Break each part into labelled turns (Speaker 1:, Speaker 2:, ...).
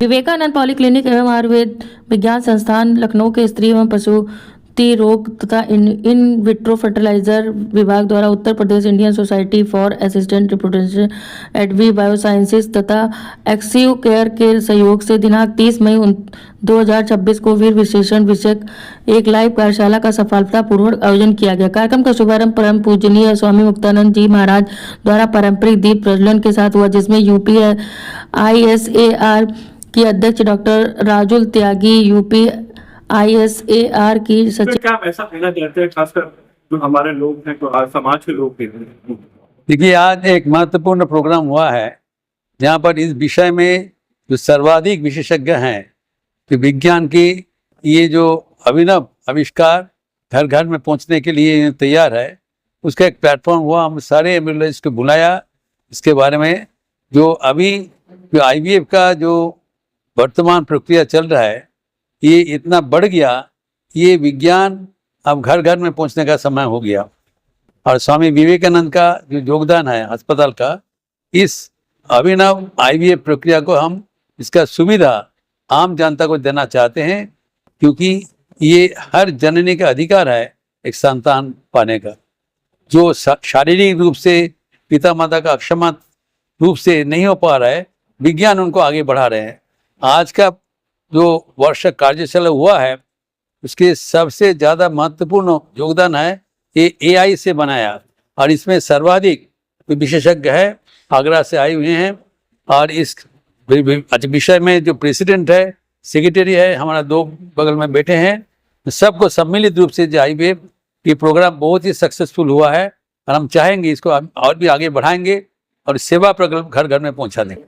Speaker 1: Vivekananda polyclinic एवं आयुर्वेद विज्ञान संस्थान लखनऊ के स्त्री एवं प्रसूति रोग तथा इन विट्रो फर्टिलाइजर विभाग द्वारा Uttar Pradesh Indian society for assistant reproduction एडवी बायोसाइंसेस तथा एक्सिव केयर के सहयोग से दिनांक 30 मई 2026 को वीर विशेषण विषयक एक लाइव कार्यशाला का सफलतापूर्वक आयोजन किया गया। कार्यक्रम का शुभारंभ परम पूजनीय स्वामी मुक्तानंद जी महाराज द्वारा पारंपरिक दीप प्रज्वलन के साथ हुआ, जिसमें यूपी ISAR की अध्यक्ष डॉक्टर राजुल त्यागी, यूपी ISAR की सचिव।
Speaker 2: क्या आप ऐसा कहना चाहते हैं, खासकर जो हमारे लोग हैं, जो समाज के लोग हैं?
Speaker 3: देखिए, आज एक महत्वपूर्ण प्रोग्राम हुआ है जहाँ पर इस विषय में जो सर्वाधिक विशेषज्ञ हैं कि विज्ञान की ये जो अभिनव आविष्कार घर घर में पहुँचने के लिए तैयार है, उसका एक प्लेटफॉर्म हुआ। हम सारे एम्बुलेंस को बुलाया, इसके बारे में जो अभी जो IVF का जो वर्तमान प्रक्रिया चल रहा है ये इतना बढ़ गया, ये विज्ञान अब घर घर में पहुंचने का समय हो गया। और स्वामी विवेकानंद का जो योगदान है अस्पताल का, इस अभिनव IVF प्रक्रिया को हम इसका सुविधा आम जनता को देना चाहते हैं, क्योंकि ये हर जननी का अधिकार है एक संतान पाने का। जो शारीरिक रूप से पिता माता का अक्षम रूप से नहीं हो पा रहा है, विज्ञान उनको आगे बढ़ा रहे हैं। आज का जो वर्ष कार्यशाला हुआ है उसके सबसे ज़्यादा महत्वपूर्ण योगदान है ये AI से बनाया, और इसमें सर्वाधिक विशेषज्ञ है आगरा से आए हुए हैं। और इस विषय में जो प्रेसिडेंट है, सेक्रेटरी है, हमारा दो बगल में बैठे हैं, सबको सम्मिलित रूप से जो IVF ये प्रोग्राम बहुत ही सक्सेसफुल हुआ है, और हम चाहेंगे इसको और भी आगे बढ़ाएंगे और सेवा प्रोग्राम घर घर में पहुंचा देंगे।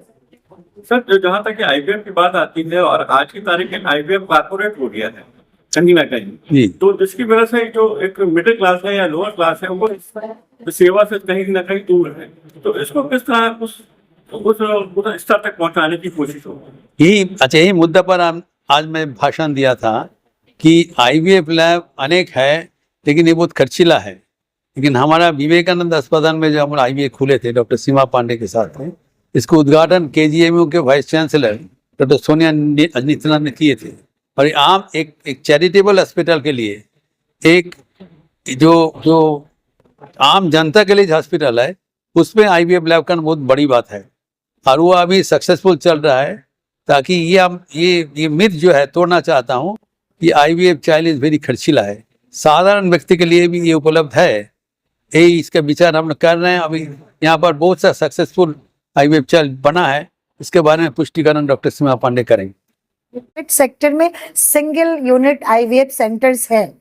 Speaker 2: सर, जहाँ तक IVF की बात आती है, और आज की तारीख में IVF कॉर्पोरेट हो गया है कहीं ना कहीं, तो जिसकी वजह से जो एक मिडिल क्लास है या लोअर क्लास है वो सेवा से कहीं ना कहीं दूर है। तो इसको किस तरह उस स्तर तक पहुंचाने की कोशिश होगी?
Speaker 3: यही मुद्दा पर आज मैं भाषण दिया था कि IVF लैब अनेक है, लेकिन ये बहुत खर्चीला है। लेकिन हमारा विवेकानंद अस्पताल में जो हमारे IVF खुले थे डॉक्टर सीमा पांडे के साथ में, इसको उद्घाटन KGMU के vice chancellor doctor Sonia Nityanand ने किए थे। और आम एक चैरिटेबल हॉस्पिटल के लिए, एक जो आम जनता के लिए हॉस्पिटल है, उसमें IVF लैब करना बहुत बड़ी बात है, और वो अभी सक्सेसफुल चल रहा है। ताकि ये मिथ जो है तोड़ना चाहता हूँ कि IVF चाइल्ड इज वेरी खर्चीला है। साधारण व्यक्ति के लिए भी ये उपलब्ध है, यही इसका विचार हम कर रहे हैं। अभी यहाँ पर बहुत सा सक्सेसफुल IVF चाइल्ड बना है, इसके बारे में पुष्टिकरण डॉक्टर सीमा पांडे करेंगे।
Speaker 4: सेक्टर में सिंगल यूनिट IVF सेंटर्स हैं,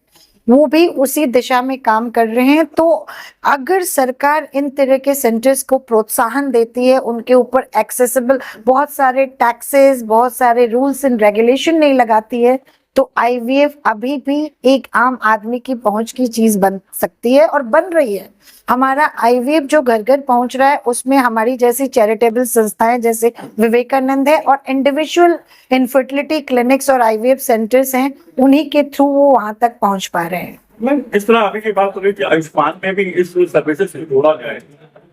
Speaker 4: वो भी उसी दिशा में काम कर रहे हैं। तो अगर सरकार इन तरह के सेंटर्स को प्रोत्साहन देती है, उनके ऊपर एक्सेसिबल बहुत सारे टैक्सेस, बहुत सारे रूल्स एंड रेगुलेशन नहीं लगाती है, तो IVF अभी भी एक आम आदमी की पहुंच की चीज बन सकती है और बन रही है। हमारा IVF जो घर घर पहुंच रहा है, उसमें हमारी जैसी चैरिटेबल संस्थाएं जैसे विवेकानंद है और इंडिविजुअल इनफर्टिलिटी क्लिनिक्स और IVF सेंटर्स हैं, उन्हीं के थ्रू वो वहां तक पहुंच पा रहे हैं।
Speaker 2: मैं इस तरह अभी की बात हो रही थी, आयुष्मान में भी इस सर्विसेज से जोड़ा जाए,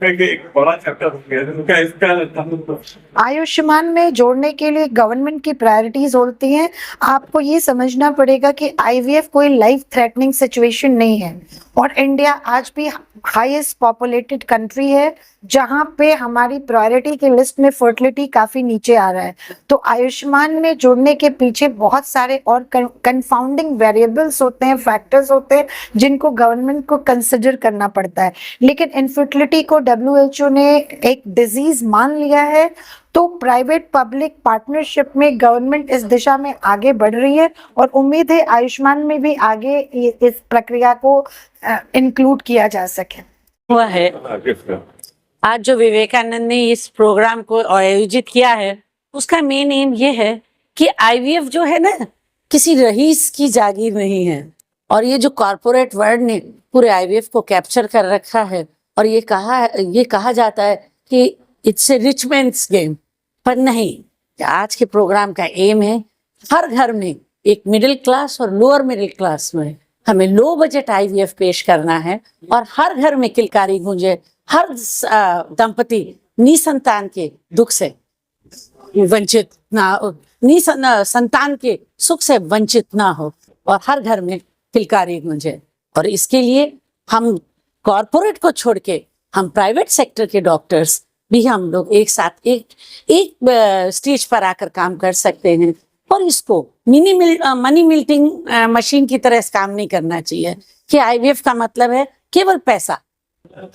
Speaker 2: एक बड़ा चैप्टर हो गया, तो क्या इसका
Speaker 4: आयुष्मान में जोड़ने के लिए गवर्नमेंट की प्रायोरिटीज होती हैं। आपको ये समझना पड़ेगा कि IVF कोई लाइफ थ्रेटनिंग सिचुएशन नहीं है, और इंडिया आज भी हाईएस्ट पॉपुलेटेड कंट्री है, जहां पे हमारी प्रायोरिटी की लिस्ट में फर्टिलिटी काफी नीचे आ रहा है। तो आयुष्मान में जुड़ने के पीछे बहुत सारे और कंफाउंडिंग वेरिएबल्स होते हैं, फैक्टर्स होते हैं, जिनको गवर्नमेंट को कंसिडर करना पड़ता है। लेकिन इनफर्टिलिटी को WHO ने एक डिजीज मान लिया है, तो प्राइवेट पब्लिक पार्टनरशिप में गवर्नमेंट इस दिशा में आगे बढ़ रही है, और उम्मीद है आयुष्मान में भी आगे इस प्रक्रिया को इंक्लूड किया जा सके।
Speaker 5: हुआ है आज जो विवेकानंद ने इस प्रोग्राम को आयोजित किया है, उसका मेन एम ये है कि IVF जो है ना, किसी रईस की जागीर नहीं है। और ये जो कॉर्पोरेट वर्ल्ड ने पूरे IVF को कैप्चर कर रखा है, और ये कहा जाता है कि it's a rich mains game, पर नहीं। आज के प्रोग्राम का एम है हर घर में, एक मिडिल क्लास और लोअर मिडिल क्लास में हमें लो बजट IVF पेश करना है, और हर घर में किलकारी गूंजे, हर दंपति निसंतान के दुख से वंचित ना संतान के सुख से वंचित ना हो और हर घर में किलकारी गूंजे। और इसके लिए हम कॉरपोरेट को छोड़ के हम प्राइवेट सेक्टर के डॉक्टर्स भी हम लोग एक साथ एक स्टेज पर आकर काम कर सकते हैं। और इसको मनी मिल्टिंग मशीन की तरह काम नहीं करना चाहिए कि आईवीएफ का मतलब है केवल पैसा।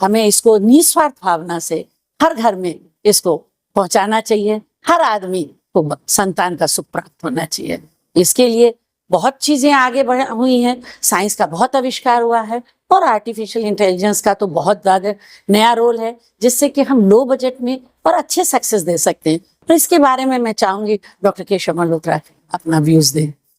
Speaker 5: हमें इसको निस्वार्थ भावना से हर घर में इसको पहुंचाना चाहिए, हर आदमी को संतान का सुख प्राप्त होना चाहिए। इसके लिए बहुत चीजें आगे बढ़ हुई हैं, साइंस का बहुत आविष्कार हुआ है और आर्टिफिशियल इंटेलिजेंस का तो बहुत ज्यादा नया रोल है, जिससे कि हम लो बजट में और अच्छे सक्सेस दे सकते हैं। तो इसके बारे में मैं चाहूंगी डॉक्टर केशव मल्होत्रा अपना व्यूज दें।